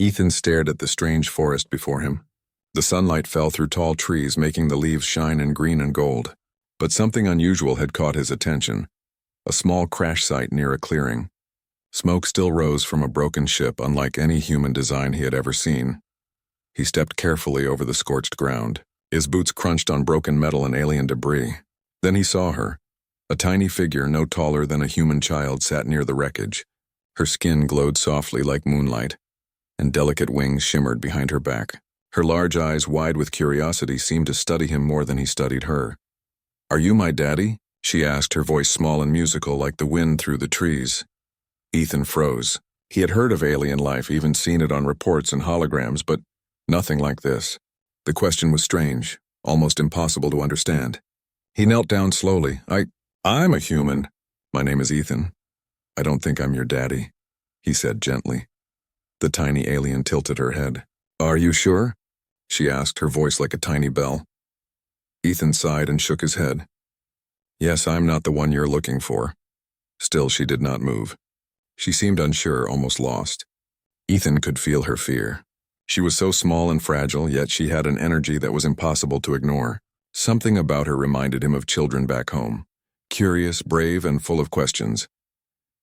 Ethan stared at the strange forest before him. The sunlight fell through tall trees, making the leaves shine in green and gold. But something unusual had caught his attention. A small crash site near a clearing. Smoke still rose from a broken ship, unlike any human design he had ever seen. He stepped carefully over the scorched ground. His boots crunched on broken metal and alien debris. Then he saw her. A tiny figure no taller than a human child sat near the wreckage. Her skin glowed softly like moonlight, and delicate wings shimmered behind her back. Her large eyes, wide with curiosity, seemed to study him more than he studied her. "Are you my daddy?" she asked, her voice small and musical like the wind through the trees. Ethan froze. He had heard of alien life, even seen it on reports and holograms, but nothing like this. The question was strange, almost impossible to understand. He knelt down slowly. I'm a human. My name is Ethan. I don't think I'm your daddy," he said gently. The tiny alien tilted her head. "Are you sure?" she asked, her voice like a tiny bell. Ethan sighed and shook his head. "Yes, I'm not the one you're looking for." Still, she did not move. She seemed unsure, almost lost. Ethan could feel her fear. She was so small and fragile, yet she had an energy that was impossible to ignore. Something about her reminded him of children back home. Curious, brave, and full of questions.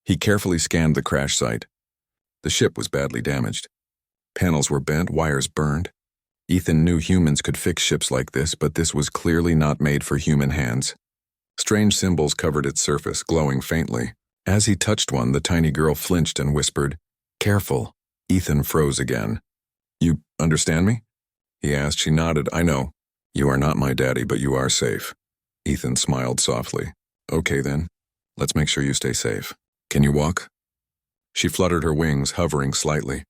He carefully scanned the crash site. The ship was badly damaged. Panels were bent, wires burned. Ethan knew humans could fix ships like this, but this was clearly not made for human hands. Strange symbols covered its surface, glowing faintly. As he touched one, the tiny girl flinched and whispered, "Careful." Ethan froze again. "You understand me?" he asked. She nodded. "I know. You are not my daddy, but you are safe." Ethan smiled softly. "Okay then. Let's make sure you stay safe. Can you walk?" She fluttered her wings, hovering slightly.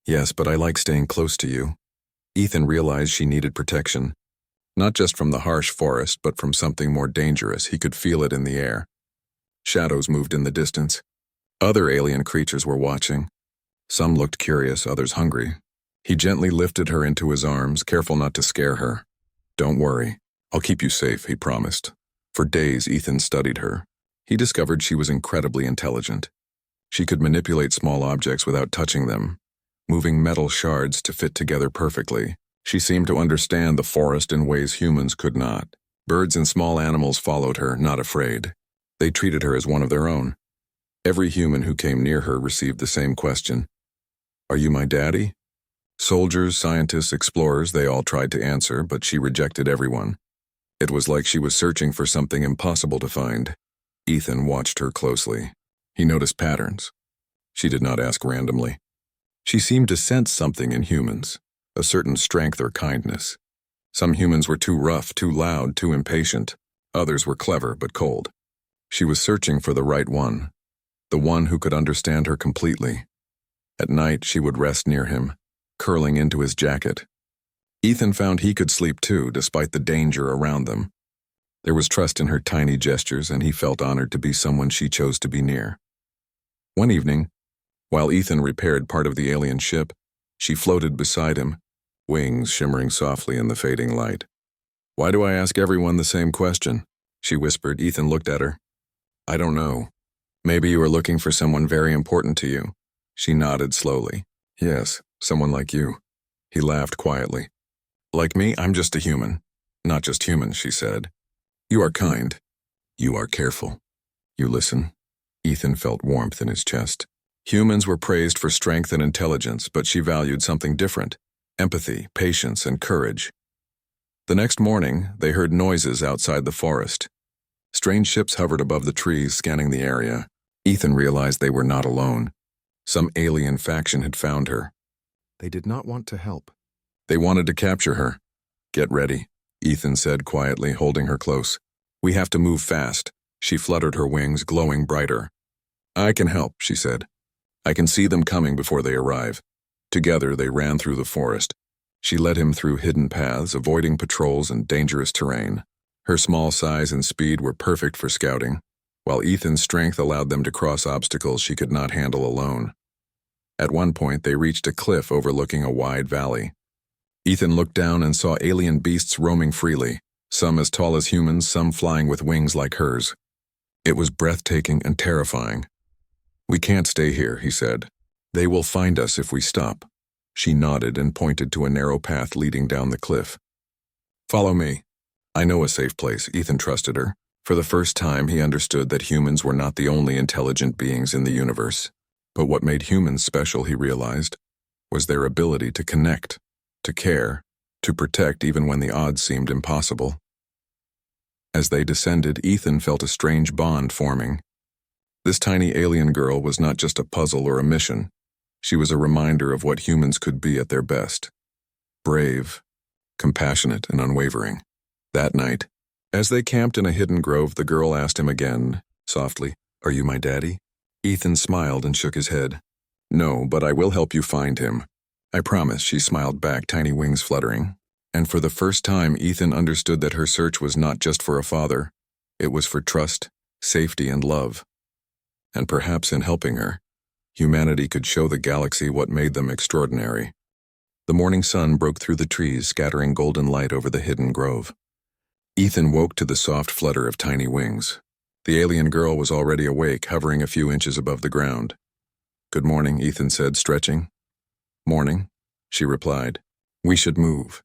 "Yes, but I like staying close to you." Ethan realized she needed protection. Not just from the harsh forest, but from something more dangerous. He could feel it in the air. Shadows moved in the distance. Other alien creatures were watching. Some looked curious, others hungry. He gently lifted her into his arms, careful not to scare her. "Don't worry. I'll keep you safe," he promised. For days, Ethan studied her. He discovered she was incredibly intelligent. She could manipulate small objects without touching them, moving metal shards to fit together perfectly. She seemed to understand the forest in ways humans could not. Birds and small animals followed her, not afraid. They treated her as one of their own. Every human who came near her received the same question. "Are you my daddy?" Soldiers, scientists, explorers, they all tried to answer, but she rejected everyone. It was like she was searching for something impossible to find. Ethan watched her closely. He noticed patterns. She did not ask randomly. She seemed to sense something in humans, a certain strength or kindness. Some humans were too rough, too loud, too impatient. Others were clever but cold. She was searching for the right one, the one who could understand her completely. At night, she would rest near him, curling into his jacket. Ethan found he could sleep too, despite the danger around them. There was trust in her tiny gestures, and he felt honored to be someone she chose to be near. One evening, while Ethan repaired part of the alien ship, she floated beside him, wings shimmering softly in the fading light. "Why do I ask everyone the same question?" she whispered. Ethan looked at her. "I don't know. Maybe you are looking for someone very important to you." She nodded slowly. "Yes, someone like you." He laughed quietly. "Like me, I'm just a human." "Not just human," she said. "You are kind. You are careful. You listen." Ethan felt warmth in his chest. Humans were praised for strength and intelligence, but she valued something different: empathy, patience, and courage. The next morning, they heard noises outside the forest. Strange ships hovered above the trees, scanning the area. Ethan realized they were not alone. Some alien faction had found her. They did not want to help. They wanted to capture her. "Get ready," Ethan said quietly, holding her close. "We have to move fast." She fluttered her wings, glowing brighter. "I can help," she said. "I can see them coming before they arrive." Together, they ran through the forest. She led him through hidden paths, avoiding patrols and dangerous terrain. Her small size and speed were perfect for scouting, while Ethan's strength allowed them to cross obstacles she could not handle alone. At one point, they reached a cliff overlooking a wide valley. Ethan looked down and saw alien beasts roaming freely, some as tall as humans, some flying with wings like hers. It was breathtaking and terrifying. "We can't stay here," he said. "They will find us if we stop." She nodded and pointed to a narrow path leading down the cliff. Follow me. I know a safe place. Ethan trusted her. For the first time, he understood that humans were not the only intelligent beings in the universe. But what made humans special, he realized, was their ability to connect, to care, to protect even when the odds seemed impossible. As they descended, Ethan felt a strange bond forming. This tiny alien girl was not just a puzzle or a mission. She was a reminder of what humans could be at their best. Brave, compassionate, and unwavering. That night, as they camped in a hidden grove, the girl asked him again, softly, "Are you my daddy?" Ethan smiled and shook his head. "No, but I will help you find him. I promise," she smiled back, tiny wings fluttering. And for the first time, Ethan understood that her search was not just for a father. It was for trust, safety, and love. And perhaps in helping her, humanity could show the galaxy what made them extraordinary. The morning sun broke through the trees, scattering golden light over the hidden grove. Ethan woke to the soft flutter of tiny wings. The alien girl was already awake, hovering a few inches above the ground. "Good morning," Ethan said, stretching. "Morning," she replied. "We should move."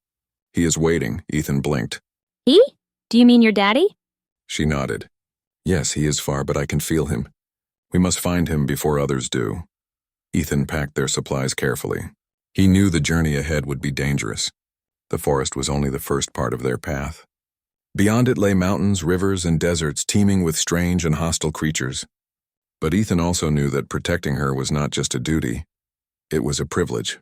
"He is waiting," Ethan blinked. He? Do you mean your daddy? She nodded. "Yes, he is far, but I can feel him. We must find him before others do." Ethan packed their supplies carefully. He knew the journey ahead would be dangerous. The forest was only the first part of their path. Beyond it lay mountains, rivers, and deserts teeming with strange and hostile creatures. But Ethan also knew that protecting her was not just a duty. It was a privilege.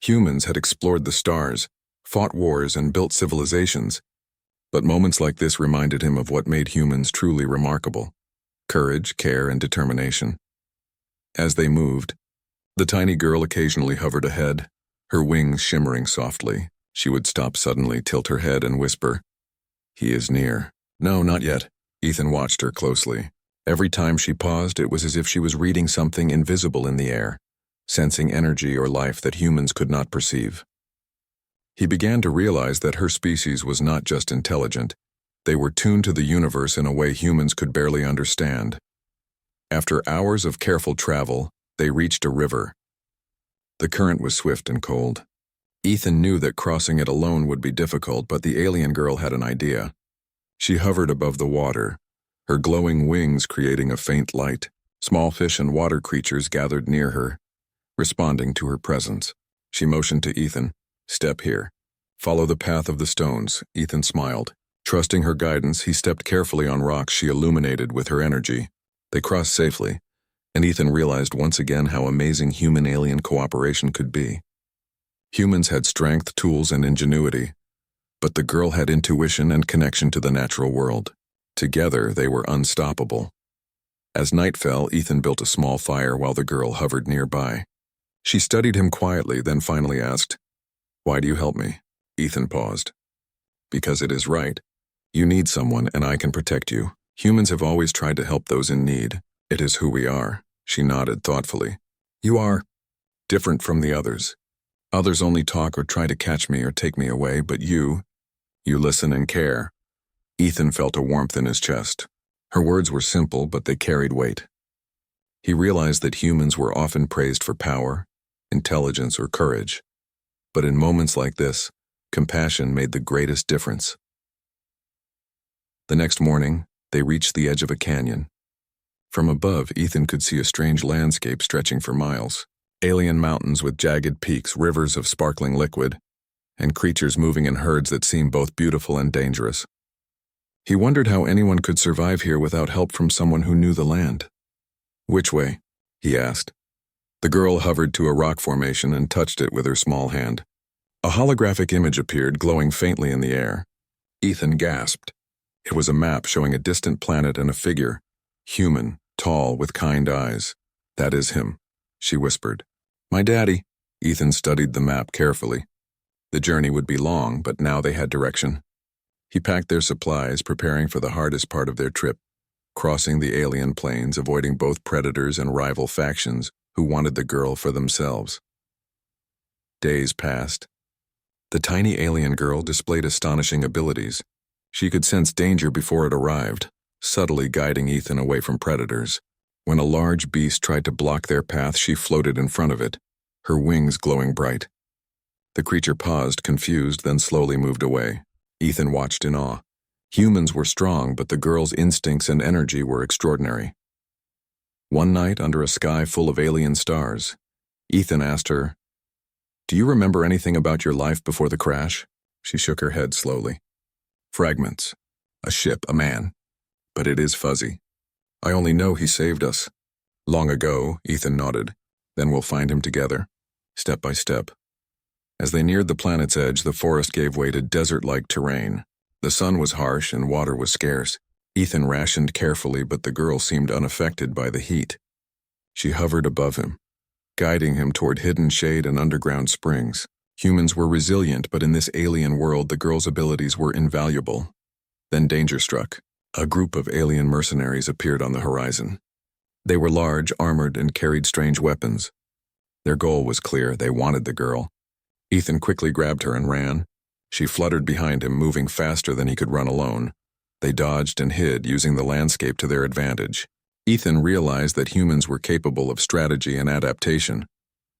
Humans had explored the stars, fought wars, and built civilizations. But moments like this reminded him of what made humans truly remarkable: courage, care, and determination. As they moved, the tiny girl occasionally hovered ahead, her wings shimmering softly. She would stop suddenly, tilt her head, and whisper, "He is near." "No, not yet." Ethan watched her closely. Every time she paused, it was as if she was reading something invisible in the air, sensing energy or life that humans could not perceive. He began to realize that her species was not just intelligent. They were tuned to the universe in a way humans could barely understand. After hours of careful travel, they reached a river. The current was swift and cold. Ethan knew that crossing it alone would be difficult, but the alien girl had an idea. She hovered above the water, her glowing wings creating a faint light. Small fish and water creatures gathered near her, responding to her presence. She motioned to Ethan, "Step here. Follow the path of the stones." Ethan smiled. Trusting her guidance, he stepped carefully on rocks she illuminated with her energy. They crossed safely, and Ethan realized once again how amazing human-alien cooperation could be. Humans had strength, tools, and ingenuity, but the girl had intuition and connection to the natural world. Together, they were unstoppable. As night fell, Ethan built a small fire while the girl hovered nearby. She studied him quietly, then finally asked, "Why do you help me?" Ethan paused. "Because it is right. You need someone, and I can protect you. Humans have always tried to help those in need. It is who we are." She nodded thoughtfully. "You are different from the others. Others only talk or try to catch me or take me away, but you listen and care." Ethan felt a warmth in his chest. Her words were simple, but they carried weight. He realized that humans were often praised for power, intelligence, or courage. But in moments like this, compassion made the greatest difference. The next morning, they reached the edge of a canyon. From above, Ethan could see a strange landscape stretching for miles. Alien mountains with jagged peaks, rivers of sparkling liquid, and creatures moving in herds that seemed both beautiful and dangerous. He wondered how anyone could survive here without help from someone who knew the land. "Which way?" he asked. The girl hovered to a rock formation and touched it with her small hand. A holographic image appeared, glowing faintly in the air. Ethan gasped. It was a map showing a distant planet and a figure, human, tall, with kind eyes. "That is him," she whispered. "My daddy." Ethan studied the map carefully. The journey would be long, but now they had direction. He packed their supplies, preparing for the hardest part of their trip, crossing the alien plains, avoiding both predators and rival factions who wanted the girl for themselves. Days passed. The tiny alien girl displayed astonishing abilities. She could sense danger before it arrived, subtly guiding Ethan away from predators. When a large beast tried to block their path, she floated in front of it, her wings glowing bright. The creature paused, confused, then slowly moved away. Ethan watched in awe. Humans were strong, but the girl's instincts and energy were extraordinary. One night, under a sky full of alien stars, Ethan asked her, "Do you remember anything about your life before the crash?" She shook her head slowly. "Fragments. A ship, a man. But it is fuzzy. I only know he saved us." "Long ago," Ethan nodded. "Then we'll find him together, step by step." As they neared the planet's edge, the forest gave way to desert-like terrain. The sun was harsh and water was scarce. Ethan rationed carefully, but the girl seemed unaffected by the heat. She hovered above him, guiding him toward hidden shade and underground springs. Humans were resilient, but in this alien world, the girl's abilities were invaluable. Then danger struck. A group of alien mercenaries appeared on the horizon. They were large, armored, and carried strange weapons. Their goal was clear. They wanted the girl. Ethan quickly grabbed her and ran. She fluttered behind him, moving faster than he could run alone. They dodged and hid, using the landscape to their advantage. Ethan realized that humans were capable of strategy and adaptation,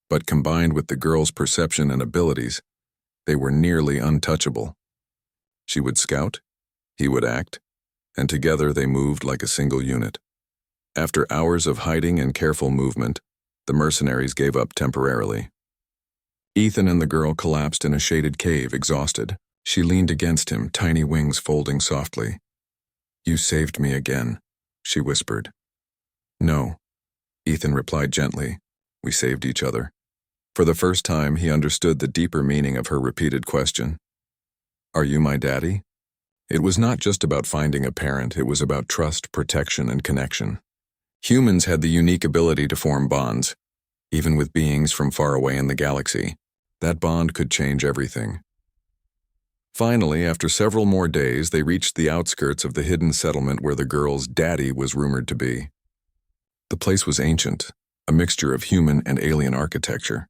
but combined with the girl's perception and abilities, they were nearly untouchable. She would scout, he would act, and together they moved like a single unit. After hours of hiding and careful movement, the mercenaries gave up temporarily. Ethan and the girl collapsed in a shaded cave, exhausted. She leaned against him, tiny wings folding softly. "You saved me again," she whispered. "No," Ethan replied gently. "We saved each other." For the first time, he understood the deeper meaning of her repeated question. "Are you my daddy?" It was not just about finding a parent, it was about trust, protection, and connection. Humans had the unique ability to form bonds, even with beings from far away in the galaxy. That bond could change everything. Finally, after several more days, they reached the outskirts of the hidden settlement where the girl's daddy was rumored to be. The place was ancient, a mixture of human and alien architecture.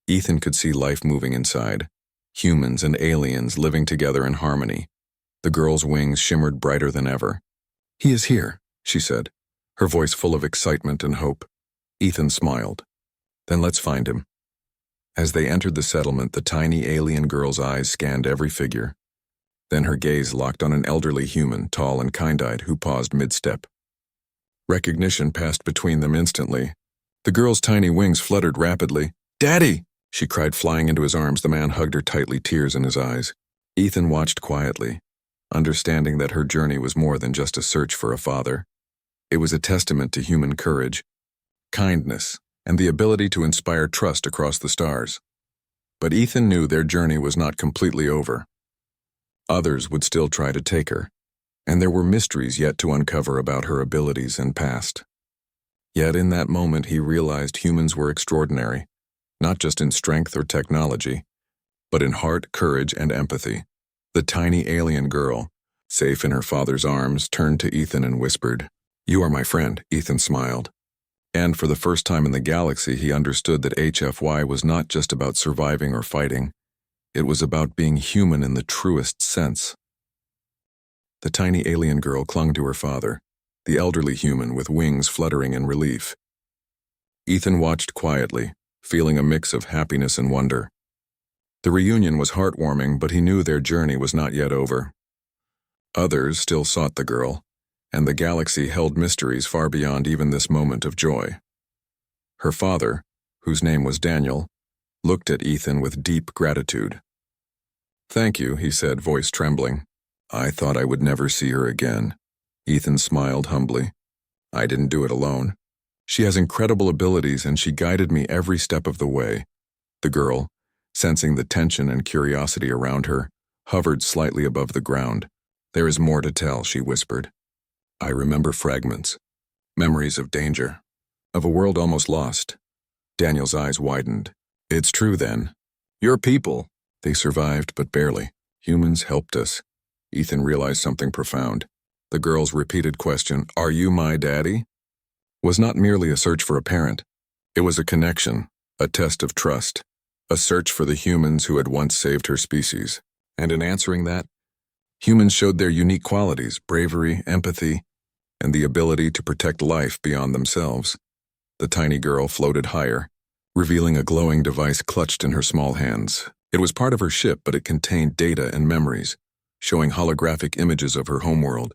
Ethan could see life moving inside, humans and aliens living together in harmony. The girl's wings shimmered brighter than ever. "He is here," she said, her voice full of excitement and hope. Ethan smiled. "Then let's find him." As they entered the settlement, the tiny alien girl's eyes scanned every figure. Then her gaze locked on an elderly human, tall and kind-eyed, who paused mid-step. Recognition passed between them instantly. The girl's tiny wings fluttered rapidly. "Daddy!" she cried, flying into his arms. The man hugged her tightly, tears in his eyes. Ethan watched quietly, understanding that her journey was more than just a search for a father. It was a testament to human courage, kindness, and the ability to inspire trust across the stars. But Ethan knew their journey was not completely over. Others would still try to take her, and there were mysteries yet to uncover about her abilities and past. Yet in that moment he realized humans were extraordinary, not just in strength or technology, but in heart, courage, and empathy. The tiny alien girl, safe in her father's arms, turned to Ethan and whispered, "You are my friend." Ethan smiled. And for the first time in the galaxy, he understood that HFY was not just about surviving or fighting. It was about being human in the truest sense. The tiny alien girl clung to her father, the elderly human with wings fluttering in relief. Ethan watched quietly, feeling a mix of happiness and wonder. The reunion was heartwarming, but he knew their journey was not yet over. Others still sought the girl, and the galaxy held mysteries far beyond even this moment of joy. Her father, whose name was Daniel, looked at Ethan with deep gratitude. "Thank you," he said, voice trembling. "I thought I would never see her again." Ethan smiled humbly. "I didn't do it alone. She has incredible abilities, and she guided me every step of the way." The girl, sensing the tension and curiosity around her, hovered slightly above the ground. "There is more to tell," she whispered. "I remember fragments, memories of danger, of a world almost lost." Daniel's eyes widened. "It's true then. Your people, they survived, but barely. Humans helped us." Ethan realized something profound. The girl's repeated question, "Are you my daddy?" was not merely a search for a parent. It was a connection, a test of trust, a search for the humans who had once saved her species. And in answering that, humans showed their unique qualities, bravery, empathy, and the ability to protect life beyond themselves. The tiny girl floated higher, revealing a glowing device clutched in her small hands. It was part of her ship, but it contained data and memories, showing holographic images of her homeworld,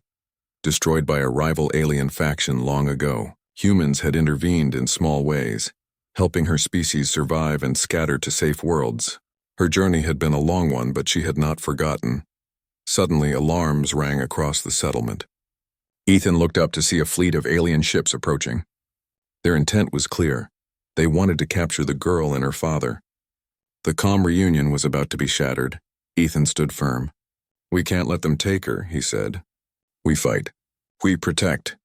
destroyed by a rival alien faction long ago. Humans had intervened in small ways, helping her species survive and scatter to safe worlds. Her journey had been a long one, but she had not forgotten. Suddenly, alarms rang across the settlement. Ethan looked up to see a fleet of alien ships approaching. Their intent was clear. They wanted to capture the girl and her father. The calm reunion was about to be shattered. Ethan stood firm. "We can't let them take her," he said. "We fight. We protect."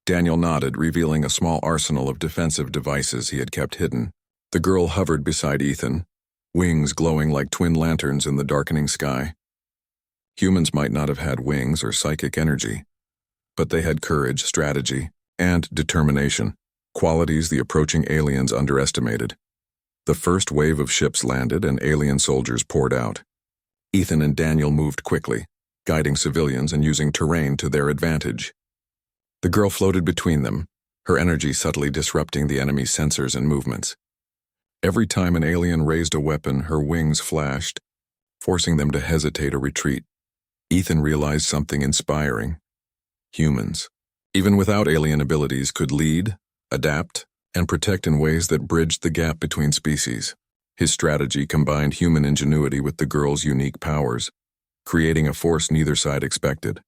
Daniel nodded, revealing a small arsenal of defensive devices he had kept hidden. The girl hovered beside Ethan, wings glowing like twin lanterns in the darkening sky. Humans might not have had wings or psychic energy, but they had courage, strategy, and determination, qualities the approaching aliens underestimated. The first wave of ships landed and alien soldiers poured out. Ethan and Daniel moved quickly, guiding civilians and using terrain to their advantage. The girl floated between them, her energy subtly disrupting the enemy's sensors and movements. Every time an alien raised a weapon, her wings flashed, forcing them to hesitate or retreat. Ethan realized something inspiring. Humans, even without alien abilities, could lead, adapt, and protect in ways that bridged the gap between species. His strategy combined human ingenuity with the girl's unique powers, creating a force neither side expected.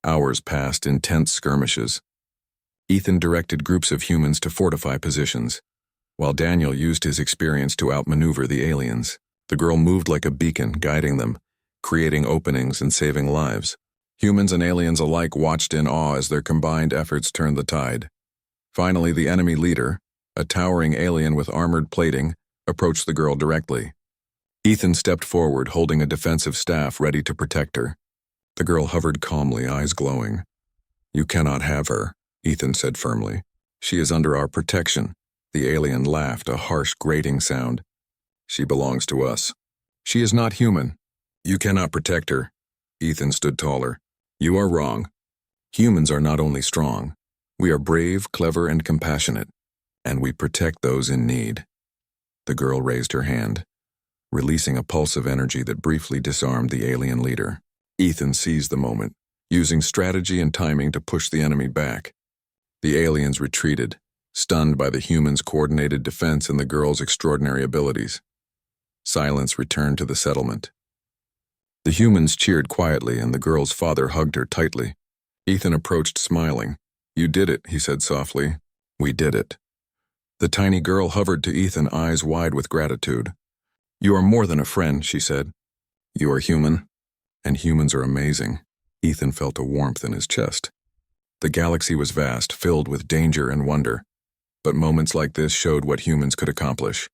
Hours passed in tense skirmishes. Ethan directed groups of humans to fortify positions, while Daniel used his experience to outmaneuver the aliens. The girl moved like a beacon, guiding them, creating openings and saving lives. Humans and aliens alike watched in awe as their combined efforts turned the tide. Finally, the enemy leader, a towering alien with armored plating, approached the girl directly. Ethan stepped forward, holding a defensive staff ready to protect her. The girl hovered calmly, eyes glowing. "You cannot have her," Ethan said firmly. "She is under our protection." The alien laughed, a harsh, grating sound. "She belongs to us. She is not human. You cannot protect her." Ethan stood taller. "You are wrong. Humans are not only strong. We are brave, clever, and compassionate, and we protect those in need." The girl raised her hand, releasing a pulse of energy that briefly disarmed the alien leader. Ethan seized the moment, using strategy and timing to push the enemy back. The aliens retreated, stunned by the humans' coordinated defense and the girl's extraordinary abilities. Silence returned to the settlement. The humans cheered quietly, and the girl's father hugged her tightly. Ethan approached, smiling. "You did it," he said softly. "We did it." The tiny girl hovered to Ethan, eyes wide with gratitude. "You are more than a friend," she said. "You are human, and humans are amazing." Ethan felt a warmth in his chest. The galaxy was vast, filled with danger and wonder, but moments like this showed what humans could accomplish.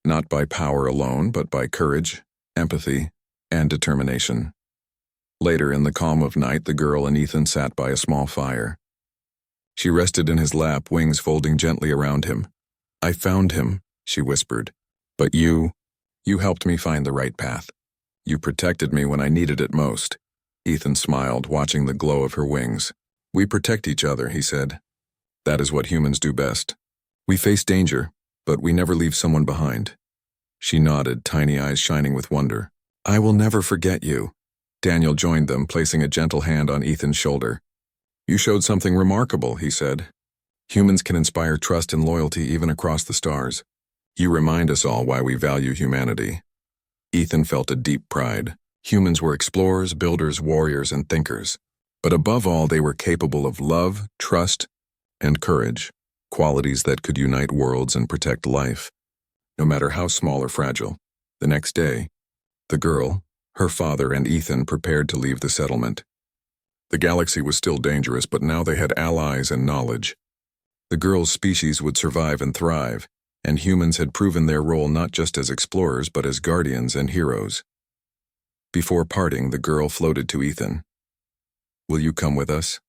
Not by power alone, but by courage, empathy, and determination. Later, in the calm of night, the girl and Ethan sat by a small fire. She rested in his lap, wings folding gently around him. "I found him," she whispered. "But you helped me find the right path. You protected me when I needed it most." Ethan smiled, watching the glow of her wings. "We protect each other," he said. "That is what humans do best. We face danger, but we never leave someone behind." She nodded, tiny eyes shining with wonder. "I will never forget you." Daniel joined them, placing a gentle hand on Ethan's shoulder. "You showed something remarkable," he said. "Humans can inspire trust and loyalty even across the stars. You remind us all why we value humanity." Ethan felt a deep pride. Humans were explorers, builders, warriors, and thinkers. But above all, they were capable of love, trust, and courage, qualities that could unite worlds and protect life, no matter how small or fragile. The next day, the girl, her father, and Ethan prepared to leave the settlement. The galaxy was still dangerous, but now they had allies and knowledge. The girl's species would survive and thrive, and humans had proven their role not just as explorers but as guardians and heroes. Before parting, the girl floated to Ethan. "Will you come with us?"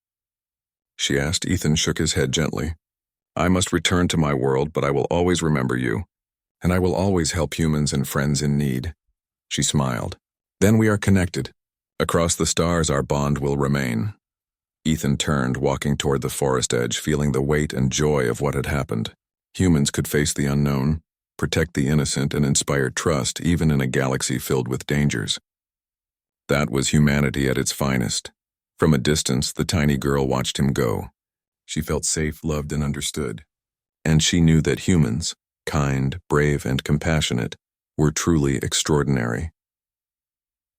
she asked. Ethan shook his head gently. "I must return to my world, but I will always remember you, and I will always help humans and friends in need." She smiled. "Then we are connected. Across the stars our bond will remain." Ethan turned, walking toward the forest edge, feeling the weight and joy of what had happened. Humans could face the unknown, protect the innocent, and inspire trust even in a galaxy filled with dangers. That was humanity at its finest. From a distance, the tiny girl watched him go. She felt safe, loved, and understood. And she knew that humans, kind, brave, and compassionate, were truly extraordinary.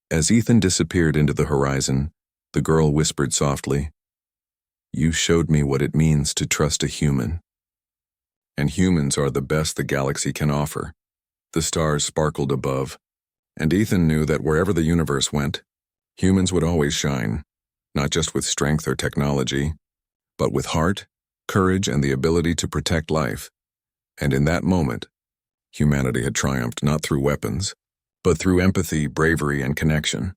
As Ethan disappeared into the horizon, the girl whispered softly, "You showed me what it means to trust a human." And humans are the best the galaxy can offer. The stars sparkled above, and Ethan knew that wherever the universe went, humans would always shine, not just with strength or technology, but with heart, courage, and the ability to protect life. And in that moment, humanity had triumphed not through weapons, but through empathy, bravery, and connection.